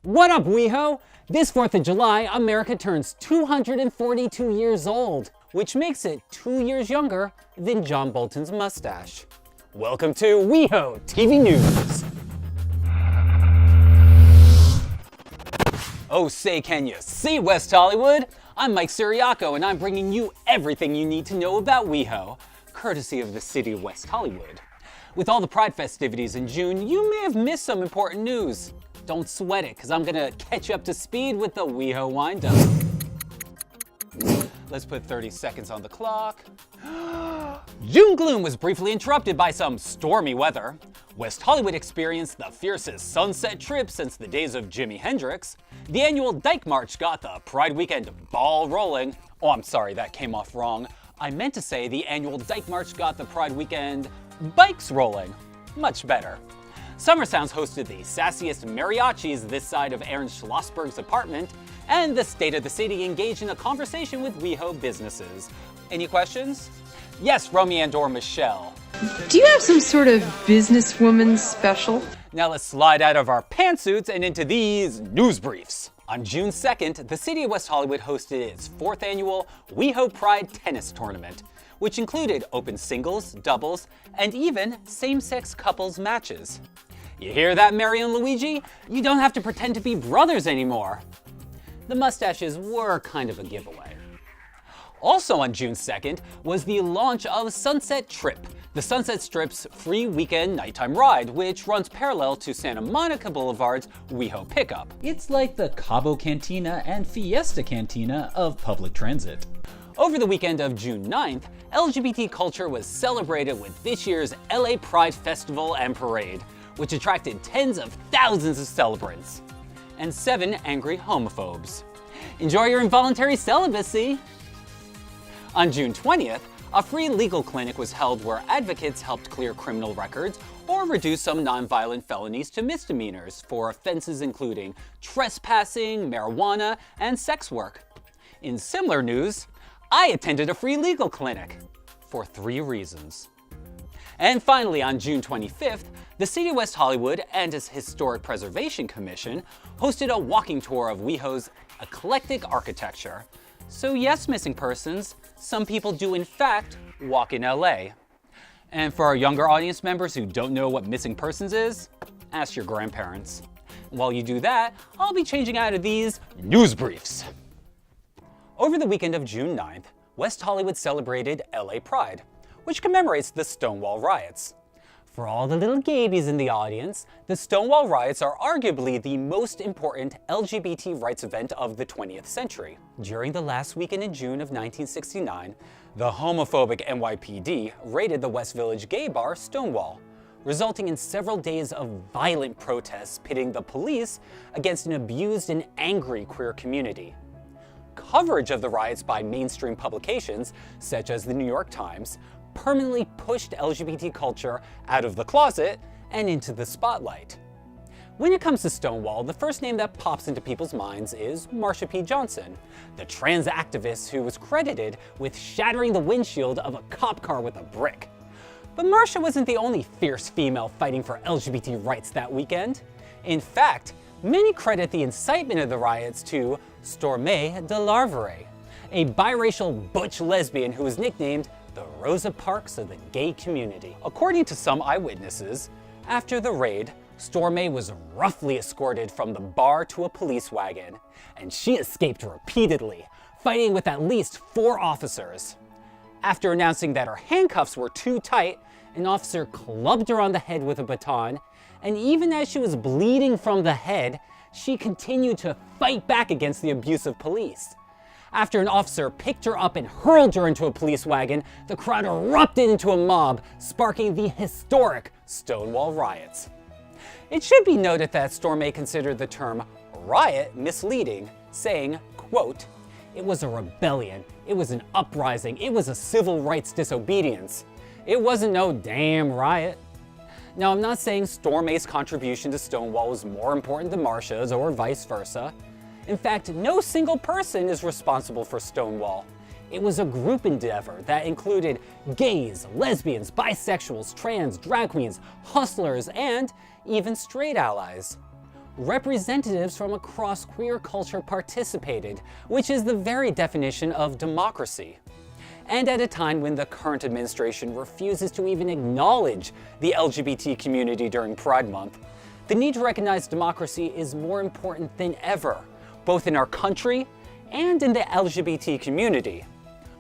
What up, WeHo? This 4th of July, America turns 242 years old, which makes it 2 years younger than John Bolton's mustache. Welcome to WeHoTV News. Oh, say can you see West Hollywood? I'm Mike Siriaco, and I'm bringing you everything you need to know about WeHo, courtesy of the city of West Hollywood. With all the Pride festivities in June, you may have missed some important news. Don't sweat it, because I'm gonna catch you up to speed with the WeHo wind-up. Let's put 30 seconds on the clock. June gloom was briefly interrupted by some stormy weather. West Hollywood experienced the fiercest sunset trip since the days of Jimi Hendrix. The annual Dyke March got the Pride weekend ball rolling. Oh, I'm sorry, that came off wrong. I meant to say the annual Dyke March got the Pride weekend bikes rolling. Much better. Summer Sounds hosted the sassiest mariachis this side of Aaron Schlossberg's apartment, and the State of the City engaged in a conversation with WeHo businesses. Any questions? Yes, Romy and/or Michelle. Do you have some sort of businesswoman special? Now let's slide out of our pantsuits and into these news briefs. On June 2nd, the city of West Hollywood hosted its 4th annual WeHo Pride tennis tournament, which included open singles, doubles, and even same-sex couples matches. You hear that, Mary and Luigi? You don't have to pretend to be brothers anymore. The mustaches were kind of a giveaway. Also on June 2nd was the launch of Sunset Trip, the Sunset Strip's free weekend nighttime ride, which runs parallel to Santa Monica Boulevard's WeHo Pickup. It's like the Cabo Cantina and Fiesta Cantina of public transit. Over the weekend of June 9th, LGBT culture was celebrated with this year's LA Pride Festival and Parade, which attracted tens of thousands of celebrants and 7 angry homophobes. Enjoy your involuntary celibacy! On June 20th, a free legal clinic was held where advocates helped clear criminal records or reduce some nonviolent felonies to misdemeanors for offenses including trespassing, marijuana, and sex work. In similar news, I attended a free legal clinic for 3 reasons. And finally, on June 25th, the City of West Hollywood and its Historic Preservation Commission hosted a walking tour of WeHo's eclectic architecture. So yes, missing persons, some people do in fact walk in LA. And for our younger audience members who don't know what missing persons is, ask your grandparents. While you do that, I'll be changing out of these news briefs. Over the weekend of June 9th, West Hollywood celebrated LA Pride, which commemorates the Stonewall riots. For all the little gabies in the audience, the Stonewall riots are arguably the most important LGBT rights event of the 20th century. During the last weekend in June of 1969, the homophobic NYPD raided the West Village gay bar Stonewall, resulting in several days of violent protests pitting the police against an abused and angry queer community. Coverage of the riots by mainstream publications, such as the New York Times, permanently pushed LGBT culture out of the closet and into the spotlight. When it comes to Stonewall, the first name that pops into people's minds is Marsha P. Johnson, the trans activist who was credited with shattering the windshield of a cop car with a brick. But Marsha wasn't the only fierce female fighting for LGBT rights that weekend. In fact, many credit the incitement of the riots to Stormé de Larvere, a biracial butch lesbian who was nicknamed the Rosa Parks of the gay community. According to some eyewitnesses, after the raid, Stormé was roughly escorted from the bar to a police wagon, and she escaped repeatedly, fighting with at least 4 officers. After announcing that her handcuffs were too tight, an officer clubbed her on the head with a baton, and even as she was bleeding from the head, she continued to fight back against the abusive police. After an officer picked her up and hurled her into a police wagon, the crowd erupted into a mob, sparking the historic Stonewall riots. It should be noted that Stormé considered the term riot misleading, saying, quote, "It was a rebellion, it was an uprising, it was a civil rights disobedience. It wasn't no damn riot." Now, I'm not saying Stormé's contribution to Stonewall was more important than Marsha's or vice versa. In fact, no single person is responsible for Stonewall. It was a group endeavor that included gays, lesbians, bisexuals, trans, drag queens, hustlers, and even straight allies. representatives from across queer culture participated, which is the very definition of democracy. And at a time when the current administration refuses to even acknowledge the LGBT community during Pride Month, the need to recognize democracy is more important than ever, both in our country and in the LGBT community.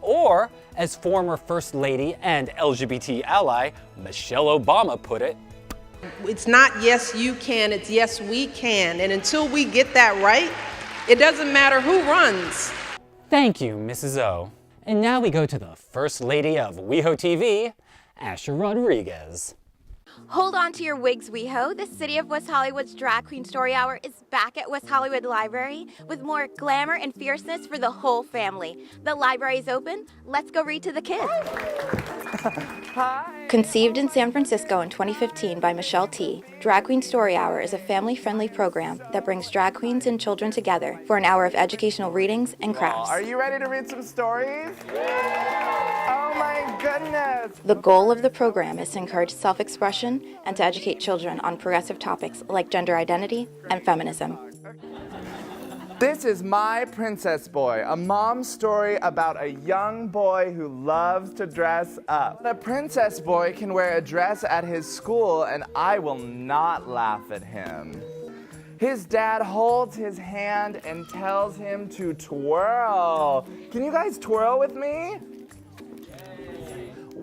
Or, as former First Lady and LGBT ally Michelle Obama put it, it's not yes you can, it's yes we can. And until we get that right, it doesn't matter who runs. Thank you, Mrs. O. And now we go to the First Lady of WeHoTV, Asher Rodriguez. Hold on to your wigs, WeHo. The City of West Hollywood's Drag Queen Story Hour is back at West Hollywood Library with more glamour and fierceness for the whole family. The library is open. Let's go read to the kids. Hi. Conceived in San Francisco in 2015 by Michelle T., Drag Queen Story Hour is a family-friendly program that brings drag queens and children together for an hour of educational readings and crafts. Are you ready to read some stories? Oh my goodness! The goal of the program is to encourage self-expression and to educate children on progressive topics like gender identity and feminism. This is My Princess Boy, a mom's story about a young boy who loves to dress up. The princess boy can wear a dress at his school, and I will not laugh at him. His dad holds his hand and tells him to twirl. Can you guys twirl with me?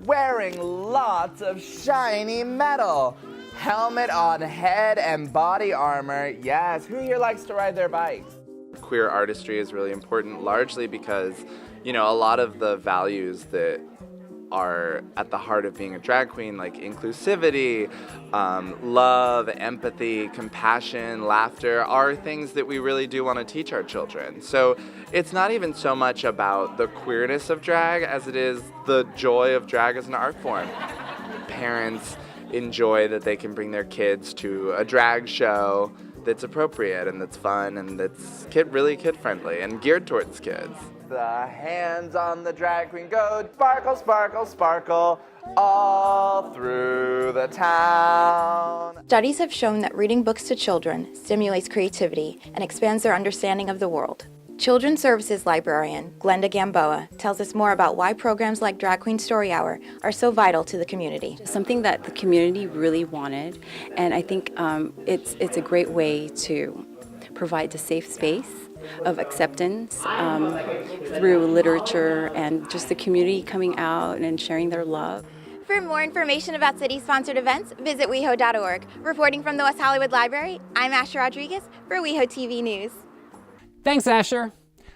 Wearing lots of shiny metal. Helmet on head and body armor. Yes, who here likes to ride their bikes? Queer artistry is really important, largely because, a lot of the values that are at the heart of being a drag queen, like inclusivity, love, empathy, compassion, laughter, are things that we really do want to teach our children. So it's not even so much about the queerness of drag as it is the joy of drag as an art form. Parents enjoy that they can bring their kids to a drag show that's appropriate and that's fun and that's really kid-friendly and geared towards kids. The hands on the drag queen go sparkle, sparkle, sparkle all through the town. Studies have shown that reading books to children stimulates creativity and expands their understanding of the world. Children's Services librarian Glenda Gamboa tells us more about why programs like Drag Queen Story Hour are so vital to the community. Something that the community really wanted, and I think it's a great way to provide a safe space of acceptance through literature and just the community coming out and sharing their love. For more information about city-sponsored events, visit WeHo.org. Reporting from the West Hollywood Library, I'm Asher Rodriguez for WeHoTV News. Thanks, Asher.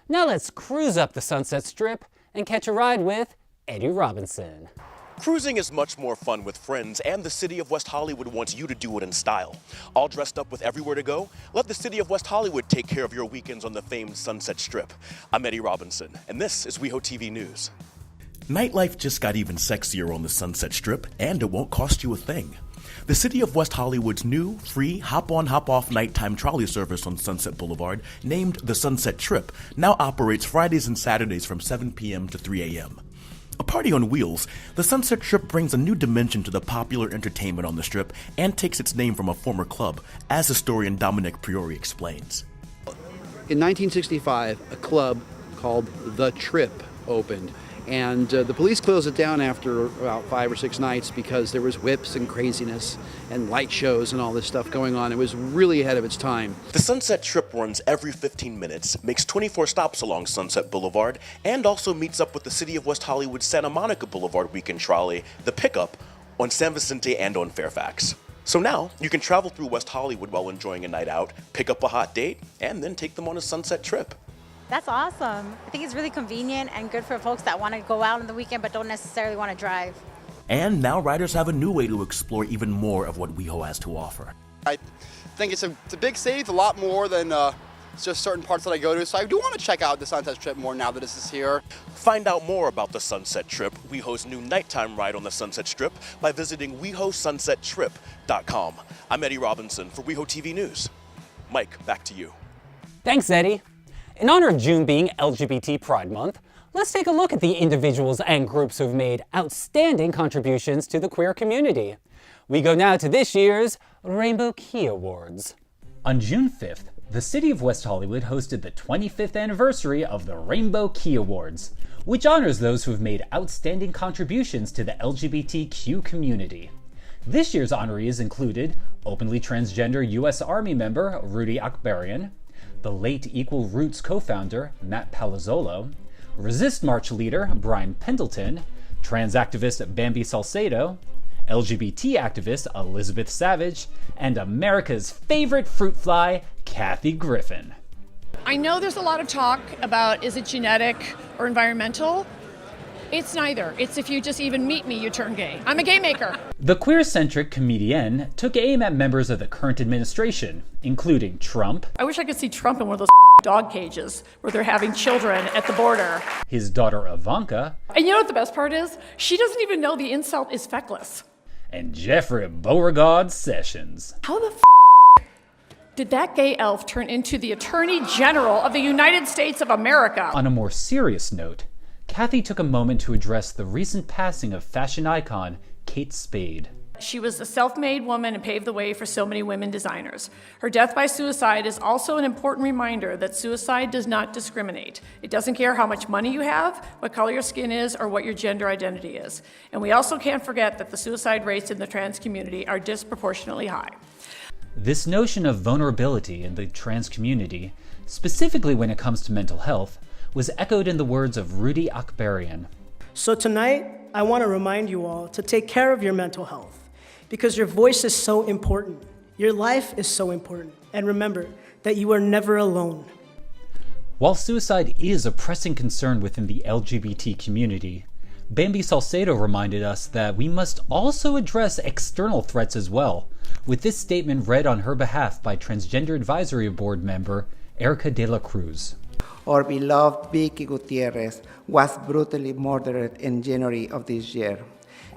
Now let's cruise up the Sunset Strip and catch a ride with Eddie Robinson. Cruising is much more fun with friends, and the City of West Hollywood wants you to do it in style. All dressed up with everywhere to go? Let the City of West Hollywood take care of your weekends on the famed Sunset Strip. I'm Eddie Robinson, and this is WeHoTV News. Nightlife just got even sexier on the Sunset Strip, and it won't cost you a thing. The City of West Hollywood's new, free, hop-on, hop-off nighttime trolley service on Sunset Boulevard, named the Sunset Trip, now operates Fridays and Saturdays from 7 p.m. to 3 a.m. A party on wheels, the Sunset Strip brings a new dimension to the popular entertainment on the Strip and takes its name from a former club, as historian Dominic Priori explains. In 1965, a club called The Trip opened. And the police closed it down after about 5 or 6 nights because there was whips and craziness and light shows and all this stuff going on. It was really ahead of its time. The Sunset Trip runs every 15 minutes, makes 24 stops along Sunset Boulevard, and also meets up with the City of West Hollywood's Santa Monica Boulevard weekend trolley, the Pickup, on San Vicente and on Fairfax. So now, you can travel through West Hollywood while enjoying a night out, pick up a hot date, and then take them on a Sunset Trip. That's awesome. I think it's really convenient and good for folks that want to go out on the weekend but don't necessarily want to drive. And now riders have a new way to explore even more of what WeHo has to offer. I think it's a big city. It's a lot more than just certain parts that I go to. So I do want to check out the Sunset Strip more now that this is here. Find out more about the Sunset Trip, WeHo's new nighttime ride on the Sunset Strip, by visiting WeHoSunsetTrip.com. I'm Eddie Robinson for WeHoTV News. Mike, back to you. Thanks, Eddie. In honor of June being LGBT Pride Month, let's take a look at the individuals and groups who've made outstanding contributions to the queer community. We go now to this year's Rainbow Key Awards. On June 5th, the city of West Hollywood hosted the 25th anniversary of the Rainbow Key Awards, which honors those who have made outstanding contributions to the LGBTQ community. This year's honorees included openly transgender U.S. Army member Rudy Akbarian, the late Equal Roots co-founder Matt Palazzolo, Resist March leader Brian Pendleton, trans activist Bambi Salcedo, LGBT activist Elizabeth Savage, and America's favorite fruit fly, Kathy Griffin. I know there's a lot of talk about is it genetic or environmental? It's neither. It's if you just even meet me, you turn gay. I'm a gay maker. The queer-centric comedienne took aim at members of the current administration, including Trump. I wish I could see Trump in one of those dog cages where they're having children at the border. His daughter Ivanka. And you know what the best part is? She doesn't even know the insult is feckless. And Jeffrey Beauregard Sessions. How the did that gay elf turn into the Attorney General of the United States of America? On a more serious note, Kathy took a moment to address the recent passing of fashion icon Kate Spade. She was a self-made woman and paved the way for so many women designers. Her death by suicide is also an important reminder that suicide does not discriminate. It doesn't care how much money you have, what color your skin is, or what your gender identity is. And we also can't forget that the suicide rates in the trans community are disproportionately high. This notion of vulnerability in the trans community, specifically when it comes to mental health, was echoed in the words of Rudy Akbarian. So tonight, I want to remind you all to take care of your mental health, because your voice is so important. Your life is so important. And remember that you are never alone. While suicide is a pressing concern within the LGBT community, Bambi Salcedo reminded us that we must also address external threats as well, with this statement read on her behalf by Transgender Advisory Board member Erica De La Cruz. Our beloved Vicky Gutierrez was brutally murdered in January of this year.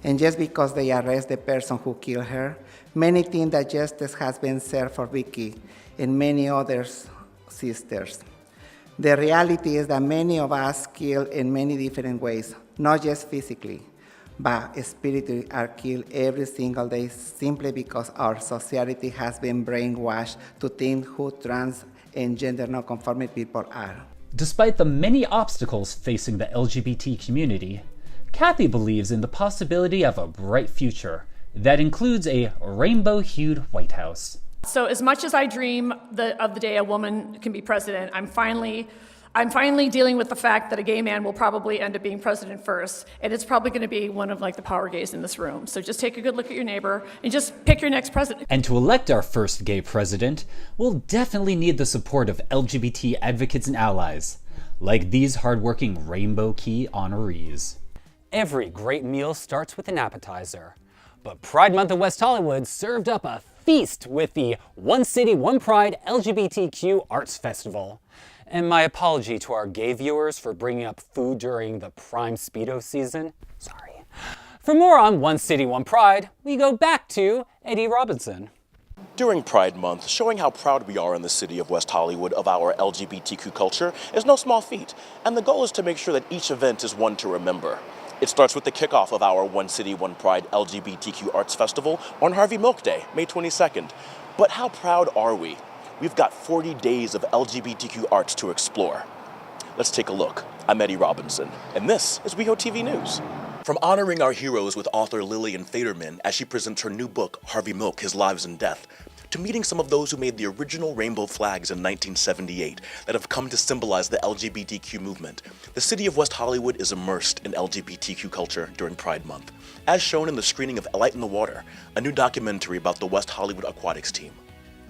And just because they arrest the person who killed her, many think that justice has been served for Vicky and many other sisters. The reality is that many of us killed in many different ways, not just physically, but spiritually are killed every single day simply because our society has been brainwashed to think who trans and gender non-conforming people are. Despite the many obstacles facing the LGBT community, Kathy believes in the possibility of a bright future that includes a rainbow-hued White House. So as much as I dream of the day a woman can be president, I'm finally dealing with the fact that a gay man will probably end up being president first, and it's probably going to be one of the power gays in this room. So just take a good look at your neighbor and just pick your next president. And to elect our first gay president, we'll definitely need the support of LGBT advocates and allies, like these hardworking Rainbow Key honorees. Every great meal starts with an appetizer, but Pride Month in West Hollywood served up a feast with the One City, One Pride LGBTQ Arts Festival. And my apology to our gay viewers for bringing up food during the prime Speedo season. Sorry. For more on One City, One Pride, we go back to Eddie Robinson. During Pride Month, showing how proud we are in the city of West Hollywood of our LGBTQ culture is no small feat, and the goal is to make sure that each event is one to remember. It starts with the kickoff of our One City, One Pride LGBTQ Arts Festival on Harvey Milk Day, May 22nd. But how proud are we? We've got 40 days of LGBTQ arts to explore. Let's take a look. I'm Eddie Robinson, and this is WeHoTV News. From honoring our heroes with author Lillian Faderman as she presents her new book, Harvey Milk, His Lives and Death, to meeting some of those who made the original rainbow flags in 1978 that have come to symbolize the LGBTQ movement, the city of West Hollywood is immersed in LGBTQ culture during Pride Month, as shown in the screening of Light in the Water, a new documentary about the West Hollywood Aquatics team.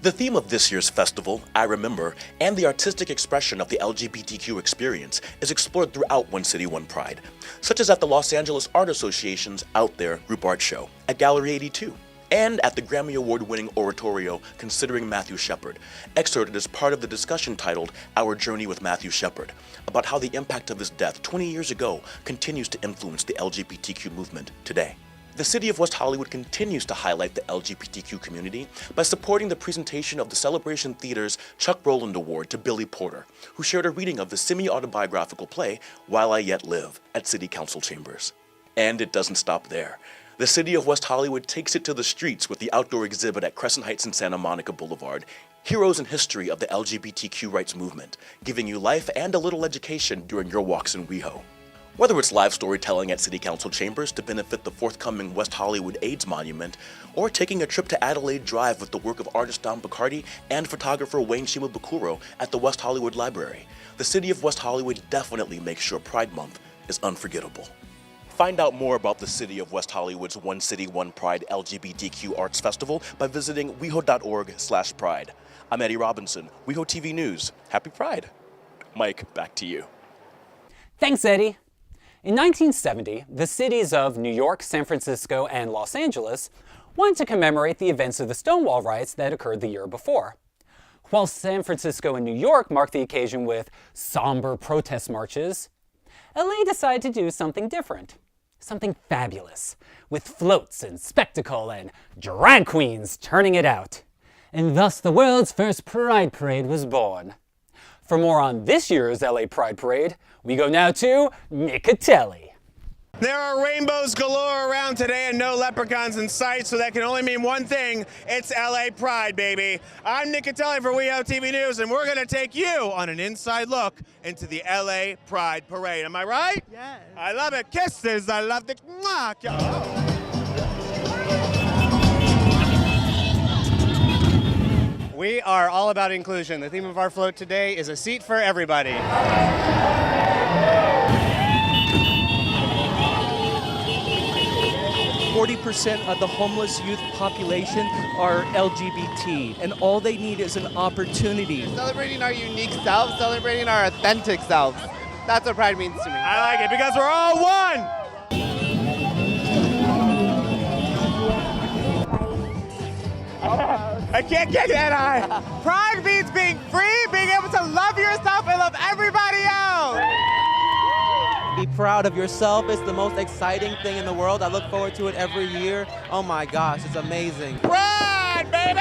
The theme of this year's festival, I Remember, and the artistic expression of the LGBTQ experience is explored throughout One City, One Pride, such as at the Los Angeles Art Association's Out There Group Art Show, at Gallery 82, and at the Grammy Award-winning oratorio Considering Matthew Shepard, excerpted as part of the discussion titled Our Journey with Matthew Shepard, about how the impact of his death 20 years ago continues to influence the LGBTQ movement today. The city of West Hollywood continues to highlight the LGBTQ community by supporting the presentation of the Celebration Theater's Chuck Rowland Award to Billy Porter, who shared a reading of the semi-autobiographical play While I Yet Live at City Council Chambers. And it doesn't stop there. The city of West Hollywood takes it to the streets with the outdoor exhibit at Crescent Heights and Santa Monica Boulevard, Heroes and History of the LGBTQ Rights Movement, giving you life and a little education during your walks in WeHo. Whether it's live storytelling at City Council chambers to benefit the forthcoming West Hollywood AIDS Monument, or taking a trip to Adelaide Drive with the work of artist Don Bacardi and photographer Wayne Shimabukuro at the West Hollywood Library, the city of West Hollywood definitely makes sure Pride Month is unforgettable. Find out more about the city of West Hollywood's One City, One Pride LGBTQ Arts Festival by visiting weho.org/pride. I'm Eddie Robinson, WeHoTV News. Happy Pride. Mike, back to you. Thanks, Eddie. In 1970, the cities of New York, San Francisco, and Los Angeles wanted to commemorate the events of the Stonewall riots that occurred the year before. While San Francisco and New York marked the occasion with somber protest marches, LA decided to do something different, something fabulous, with floats and spectacle and drag queens turning it out. And thus the world's first Pride Parade was born. For more on this year's LA Pride Parade, we go now to Nicatelli. There are rainbows galore around today and no leprechauns in sight, so that can only mean one thing. It's LA Pride, baby. I'm Nicatelli for WeHoTV News, and we're going to take you on an inside look into the LA Pride Parade. Am I right? Yes. I love it. Kisses. I love the... We are all about inclusion. The theme of our float today is a seat for everybody. 40% of the homeless youth population are LGBT, and all they need is an opportunity. Celebrating our unique selves, celebrating our authentic selves. That's what Pride means to me. I like it because we're all one. I can't get that high. Pride means being free, being able to love yourself and love everybody else. Be proud of yourself. It's the most exciting thing in the world. I look forward to it every year. Oh my gosh, it's amazing. Pride, baby!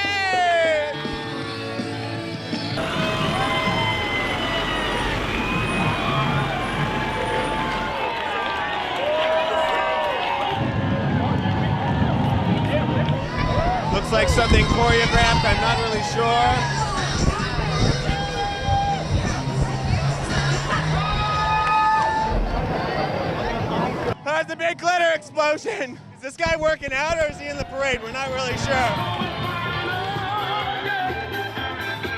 Looks like something choreographed, I'm not really sure. There's a big glitter explosion. Is this guy working out or is he in the parade? We're not really sure.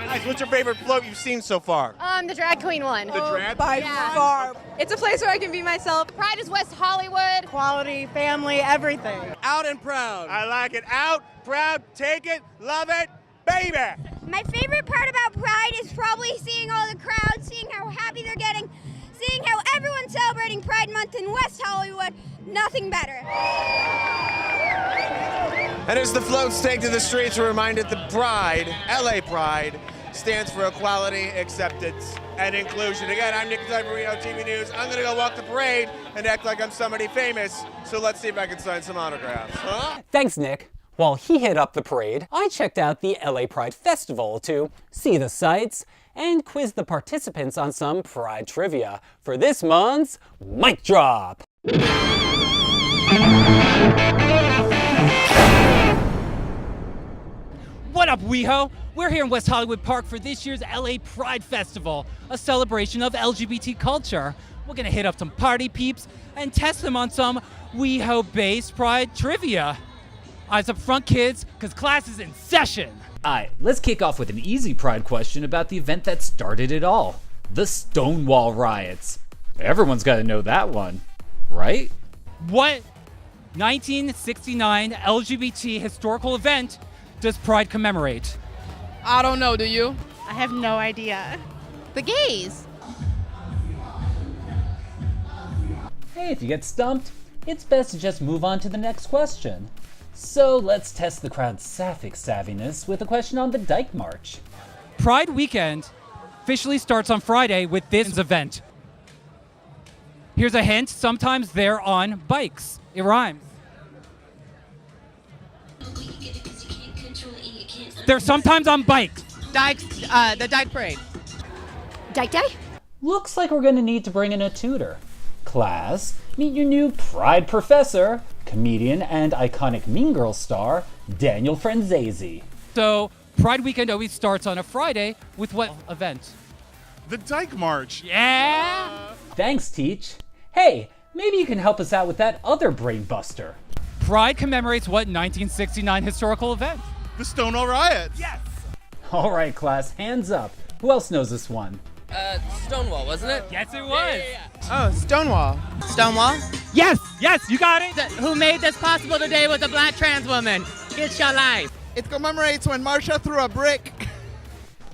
Guys, what's your favorite float you've seen so far? The drag queen one. The drag by far. It's a place where I can be myself. Pride is West Hollywood. Quality, family, everything. Out and proud. I like it. Out, proud, take it, love it, baby. My favorite part about Pride is probably seeing all the crowds, seeing how happy they're getting, seeing how everyone's celebrating Pride Month in West Hollywood. Nothing better. And as the floats take to the streets, we're reminded that Pride, LA Pride, stands for equality, acceptance, and inclusion. Again, I'm Nick Tyler, WeHoTV News. I'm gonna go walk the parade and act like I'm somebody famous, so let's see if I can sign some autographs. Huh? Thanks, Nick. While he hit up the parade, I checked out the LA Pride Festival to see the sights and quiz the participants on some Pride trivia for this month's Mic Drop. What up, WeHo? We're here in West Hollywood Park for this year's LA Pride Festival, a celebration of LGBT culture. We're gonna hit up some party peeps and test them on some WeHo-based Pride trivia. Eyes up front, kids, because class is in session. Alright, let's kick off with an easy Pride question about the event that started it all. The Stonewall riots. Everyone's gotta know that one, right? What 1969 LGBT historical event does Pride commemorate? I don't know, do you? I have no idea. The gays. Hey, if you get stumped, it's best to just move on to the next question. So let's test the crowd's sapphic savviness with a question on the Dyke March. Pride Weekend officially starts on Friday with this event. Here's a hint, sometimes they're on bikes. It rhymes. They're sometimes on bikes. The Dyke Parade. Dyke Day? Looks like we're gonna need to bring in a tutor. Class, meet your new Pride professor, comedian and iconic Mean Girls star Daniel Franzese. So, Pride Weekend always starts on a Friday with what event? The Dyke March. Yeah! Thanks, Teach. Hey, maybe you can help us out with that other brain buster. Pride commemorates what 1969 historical event? The Stonewall Riots. Yes! All right, class, hands up. Who else knows this one? Stonewall, wasn't it? Yes, it was. Oh, Stonewall. Stonewall? Yes, yes, you got it. Who made this possible today was a black trans woman. It's your life. It commemorates when Marsha threw a brick.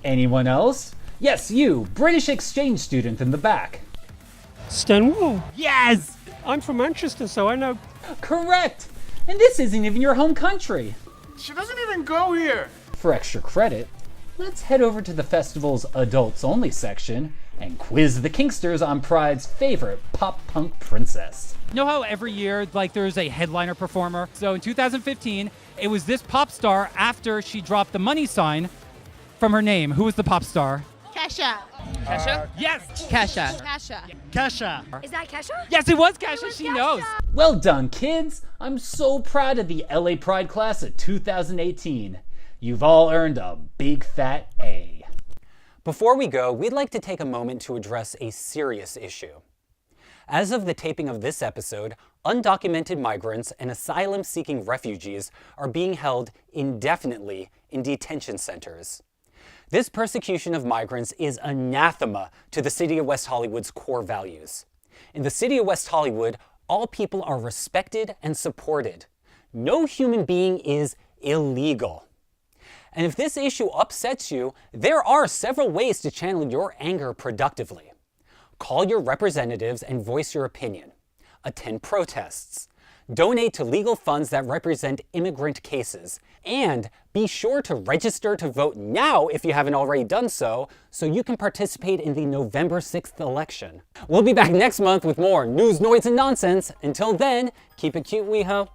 Anyone else? Yes, you, British exchange student in the back. Stonewall. Yes! I'm from Manchester, so I know. Correct! And this isn't even your home country. She doesn't even go here. For extra credit, let's head over to the festival's adults only section and quiz the Kingsters on Pride's favorite pop-punk princess. You know how every year, there's a headliner performer? So in 2015, it was this pop star after she dropped the money sign from her name. Who was the pop star? Kesha. Kesha? Yes! Kesha. Kesha. Is that Kesha? Yes, it was Kesha. She knows. Well done, kids! I'm so proud of the LA Pride class of 2018. You've all earned a big fat A. Before we go, we'd like to take a moment to address a serious issue. As of the taping of this episode, undocumented migrants and asylum-seeking refugees are being held indefinitely in detention centers. This persecution of migrants is anathema to the City of West Hollywood's core values. In the City of West Hollywood, all people are respected and supported. No human being is illegal. And if this issue upsets you, there are several ways to channel your anger productively. Call your representatives and voice your opinion. Attend protests. Donate to legal funds that represent immigrant cases. And be sure to register to vote now if you haven't already done so you can participate in the November 6th election. We'll be back next month with more news, noise, and nonsense. Until then, keep it cute, WeHo.